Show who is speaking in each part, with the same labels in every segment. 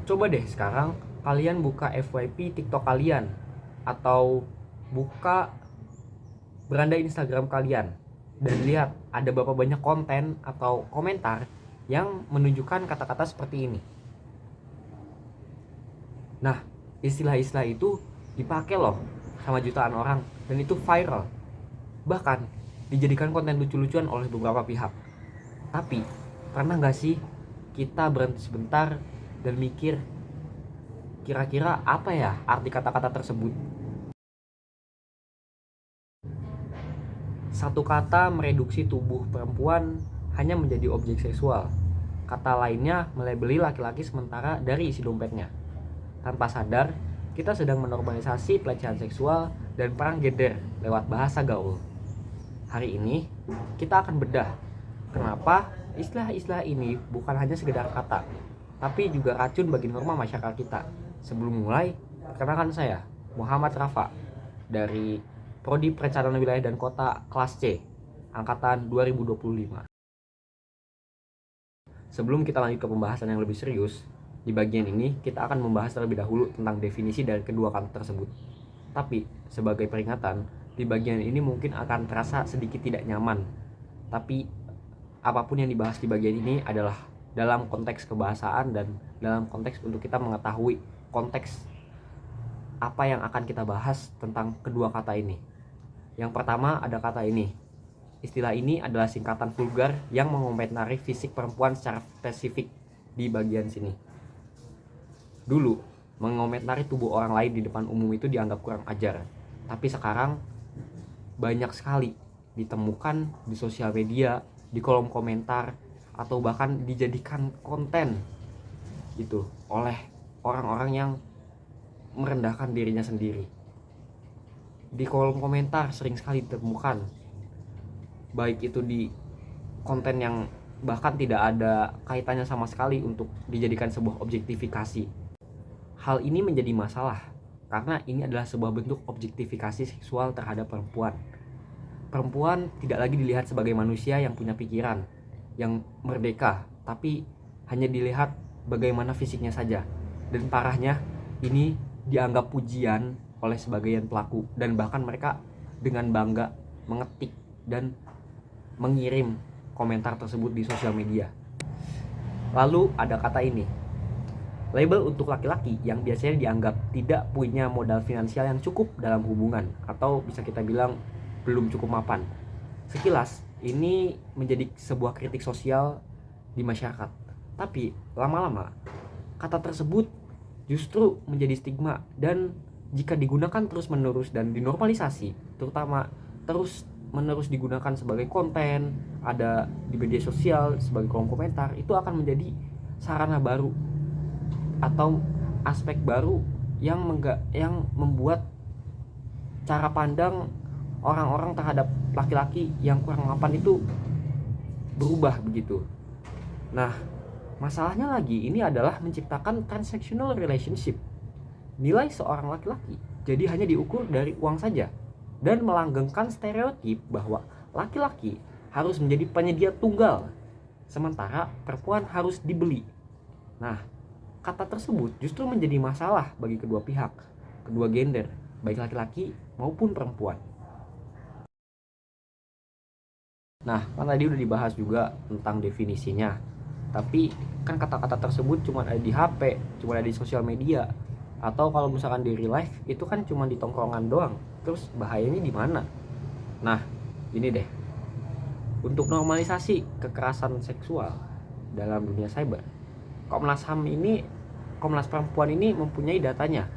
Speaker 1: Coba deh sekarang kalian buka FYP TikTok kalian atau buka beranda Instagram kalian dan lihat ada berapa banyak konten atau komentar yang menunjukkan kata-kata seperti ini. Nah, istilah-istilah itu dipakai loh sama jutaan orang dan itu viral. Bahkan dijadikan konten lucu-lucuan oleh beberapa pihak. Tapi pernah nggak sih kita berhenti sebentar dan mikir kira-kira apa ya arti kata-kata tersebut? Satu kata mereduksi tubuh perempuan hanya menjadi objek seksual. Kata lainnya melebeli laki-laki sementara dari isi dompetnya. Tanpa sadar, kita sedang menormalisasi pelecehan seksual dan perang gender lewat bahasa gaul. Hari ini, kita akan bedah kenapa istilah-istilah ini bukan hanya sekedar kata, tapi juga racun bagi norma masyarakat kita. Sebelum mulai, perkenalkan saya, Muhammad Rafa, dari Prodi Perencanaan Wilayah dan Kota kelas C, angkatan 2025. Sebelum kita lanjut ke pembahasan yang lebih serius, di bagian ini kita akan membahas terlebih dahulu tentang definisi dari kedua kata tersebut. Tapi, sebagai peringatan, di bagian ini mungkin akan terasa sedikit tidak nyaman. Tapi, apapun yang dibahas di bagian ini adalah dalam konteks kebahasaan dan dalam konteks untuk kita mengetahui konteks apa yang akan kita bahas tentang kedua kata ini. Yang pertama ada kata ini. Istilah ini adalah singkatan vulgar yang mengomentari fisik perempuan secara spesifik di bagian sini. Dulu, mengomentari tubuh orang lain di depan umum itu dianggap kurang ajar. Tapi sekarang banyak sekali ditemukan di sosial media, di kolom komentar, atau bahkan dijadikan konten gitu oleh orang-orang yang merendahkan dirinya sendiri. Di kolom komentar sering sekali ditemukan, baik itu di konten yang bahkan tidak ada kaitannya sama sekali untuk dijadikan sebuah objektifikasi. Hal ini menjadi masalah karena ini adalah sebuah bentuk objektifikasi seksual terhadap perempuan. Perempuan tidak lagi dilihat sebagai manusia yang punya pikiran, yang merdeka, tapi hanya dilihat bagaimana fisiknya saja. Dan parahnya, ini dianggap pujian oleh sebagian pelaku dan bahkan mereka dengan bangga mengetik dan mengirim komentar tersebut di sosial media. Lalu ada kata ini, label untuk laki-laki yang biasanya dianggap tidak punya modal finansial yang cukup dalam hubungan atau bisa kita bilang belum cukup mapan. Sekilas ini menjadi sebuah kritik sosial di masyarakat. Tapi lama-lama kata tersebut justru menjadi stigma dan jika digunakan terus-menerus dan dinormalisasi, terutama terus-menerus digunakan sebagai konten, ada di media sosial sebagai kolom komentar, itu akan menjadi sarana baru atau aspek baru yang membuat cara pandang orang-orang terhadap laki-laki yang kurang mapan itu berubah begitu. Nah, masalahnya lagi ini adalah menciptakan transactional relationship. Nilai seorang laki-laki jadi hanya diukur dari uang saja dan melanggengkan stereotip bahwa laki-laki harus menjadi penyedia tunggal sementara perempuan harus dibeli. Nah, kata tersebut justru menjadi masalah bagi kedua pihak, kedua gender, baik laki-laki maupun perempuan. Nah, kan tadi udah dibahas juga tentang definisinya. Tapi kan kata-kata tersebut cuma ada di HP, cuma ada di sosial media. Atau kalau misalkan di real life itu kan cuma di tongkrongan doang. Terus bahayanya di mana? Nah, ini deh. Untuk normalisasi kekerasan seksual dalam dunia cyber, Komnas HAM ini, Komnas Perempuan ini mempunyai datanya.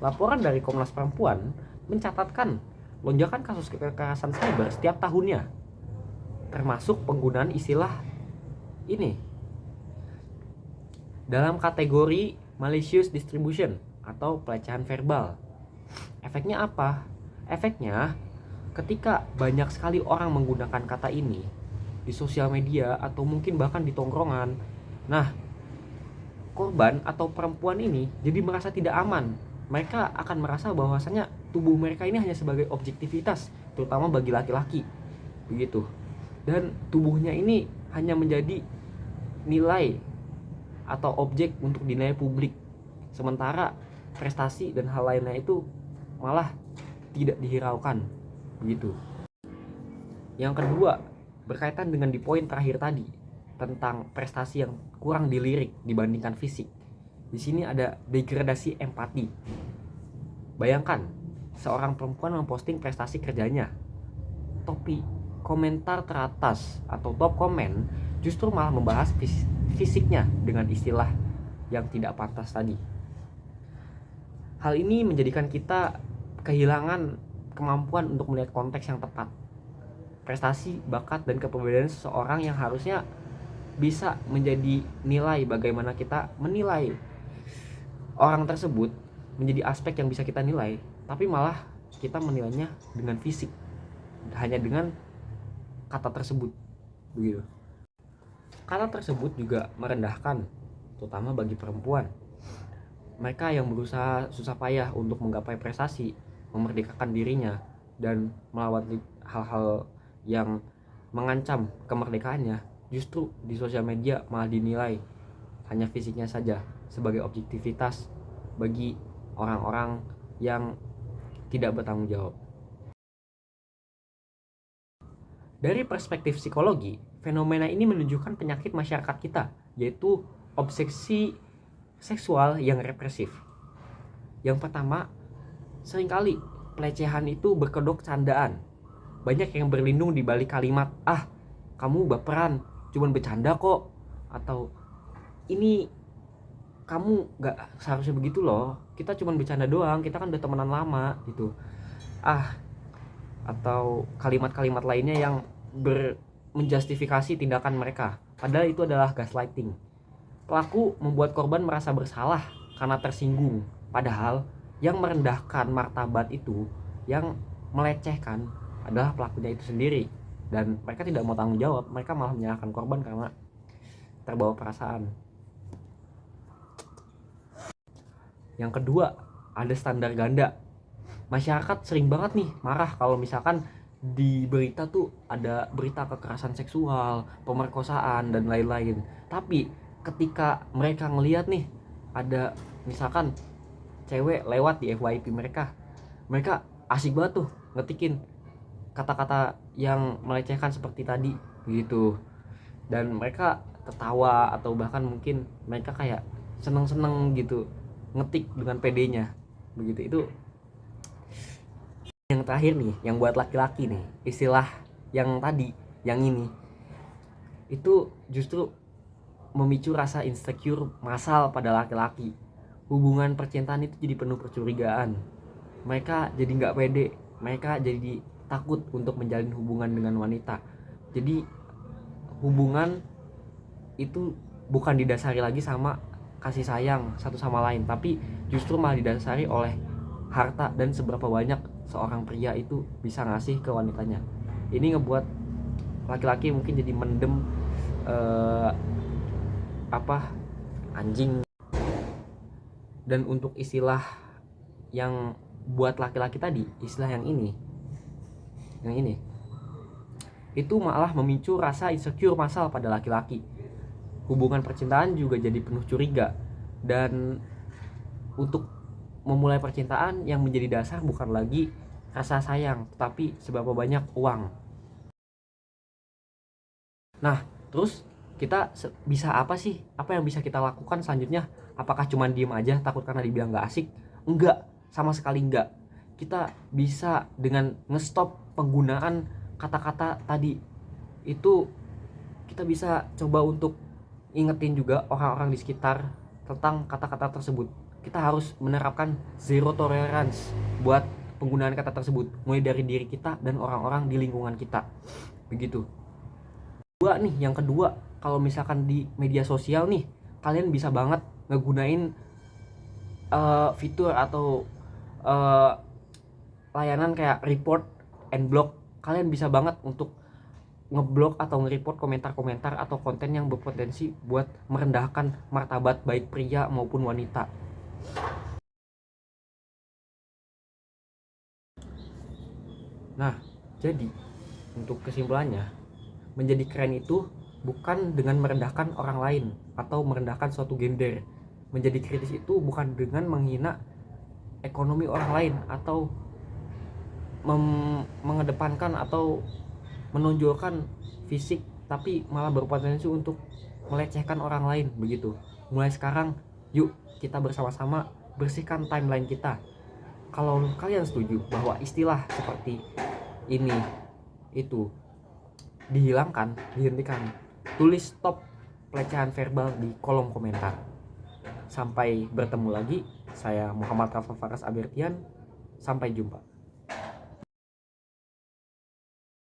Speaker 1: Laporan dari Komnas Perempuan mencatatkan lonjakan kasus kekerasan cyber setiap tahunnya, termasuk penggunaan istilah ini dalam kategori malicious distribution atau pelecehan verbal. Efeknya apa? Efeknya ketika banyak sekali orang menggunakan kata ini di sosial media atau mungkin bahkan di tongkrongan, nah korban atau perempuan ini jadi merasa tidak aman. Mereka akan merasa bahwasanya tubuh mereka ini hanya sebagai objektivitas, terutama bagi laki-laki begitu. Dan tubuhnya ini hanya menjadi nilai atau objek untuk dinilai publik. sementara prestasi dan hal lainnya itu malah tidak dihiraukan begitu. Yang kedua, berkaitan dengan di poin terakhir tadi tentang prestasi yang kurang dilirik dibandingkan fisik. Di sini ada degradasi empati. Bayangkan seorang perempuan memposting prestasi kerjanya, tapi komentar teratas atau top komen justru malah membahas fisiknya dengan istilah yang tidak pantas tadi. Hal ini menjadikan kita kehilangan kemampuan untuk melihat konteks yang tepat. Prestasi, bakat, dan kepribadian seseorang yang harusnya bisa menjadi nilai bagaimana kita menilai orang tersebut, menjadi aspek yang bisa kita nilai, tapi malah kita menilainya dengan fisik, hanya dengan kata tersebut begitu. Kata tersebut juga merendahkan, terutama bagi perempuan. Mereka yang berusaha susah payah untuk menggapai prestasi, memerdekakan dirinya, dan melawan hal-hal yang mengancam kemerdekaannya, justru di sosial media malah dinilai hanya fisiknya saja sebagai objektivitas bagi orang-orang yang tidak bertanggung jawab. Dari perspektif psikologi, fenomena ini menunjukkan penyakit masyarakat kita, yaitu obsesi seksual yang represif. Yang pertama, seringkali pelecehan itu berkedok candaan. Banyak yang berlindung di balik kalimat, "Ah, kamu baperan, cuman bercanda kok," atau "Ini kamu gak seharusnya begitu loh, kita cuman bercanda doang, kita kan udah temenan lama," gitu. Atau kalimat-kalimat lainnya yang menjustifikasi tindakan mereka, padahal itu adalah gaslighting. Pelaku membuat korban merasa bersalah karena tersinggung, padahal yang merendahkan martabat itu, yang melecehkan adalah pelakunya itu sendiri, dan mereka tidak mau tanggung jawab. Mereka malah menyalahkan korban karena terbawa perasaan. Yang kedua, ada standar ganda. Masyarakat sering banget nih marah kalau misalkan di berita tuh ada berita kekerasan seksual, pemerkosaan, dan lain-lain. Tapi ketika mereka ngelihat nih ada misalkan cewek lewat di FYP mereka asik banget tuh ngetikin kata-kata yang melecehkan seperti tadi gitu, dan mereka tertawa atau bahkan mungkin mereka kayak seneng-seneng gitu ngetik dengan pedenya begitu. Itu yang terakhir nih, yang buat laki-laki nih, istilah yang tadi, yang ini itu justru memicu rasa insecure massal pada laki-laki. Hubungan percintaan itu jadi penuh percurigaan. Mereka jadi nggak pede, mereka jadi takut untuk menjalin hubungan dengan wanita. Jadi hubungan itu bukan didasari lagi sama kasih sayang satu sama lain, tapi justru malah didasari oleh harta dan seberapa banyak seorang pria itu bisa ngasih ke wanitanya. Ini ngebuat laki-laki mungkin jadi mendem anjing. Dan untuk istilah yang buat laki-laki tadi, istilah yang ini itu malah memicu rasa insecure massal pada laki-laki. Hubungan percintaan juga jadi penuh curiga, dan untuk memulai percintaan yang menjadi dasar bukan lagi rasa sayang, tetapi seberapa banyak uang. Nah, terus kita bisa apa sih? Apa yang bisa kita lakukan selanjutnya? Apakah cuma diem aja takut karena dibilang gak asik? Enggak, sama sekali enggak. Kita bisa dengan ngestop penggunaan kata-kata tadi. Itu kita bisa coba untuk ingetin juga orang-orang di sekitar tentang kata-kata tersebut. Kita harus menerapkan zero tolerance buat penggunaan kata tersebut, mulai dari diri kita dan orang-orang di lingkungan kita. Begitu. Yang kedua, kalau misalkan di media sosial nih, kalian bisa banget ngegunain fitur atau layanan kayak report and block. Kalian bisa banget untuk ngeblok atau nge-report komentar-komentar atau konten yang berpotensi buat merendahkan martabat baik pria maupun wanita. Nah, jadi untuk kesimpulannya, menjadi keren itu bukan dengan merendahkan orang lain atau merendahkan suatu gender, menjadi kritis itu bukan dengan menghina ekonomi orang lain atau mengedepankan atau menonjolkan fisik, tapi malah berpotensi untuk melecehkan orang lain begitu. Mulai sekarang yuk kita bersama-sama bersihkan timeline kita. Kalau kalian setuju bahwa istilah seperti ini itu dihilangkan, dihentikan, tulis stop pelecehan verbal di kolom komentar. Sampai bertemu lagi, saya Muhammad Rafa Faras Abertian, sampai jumpa.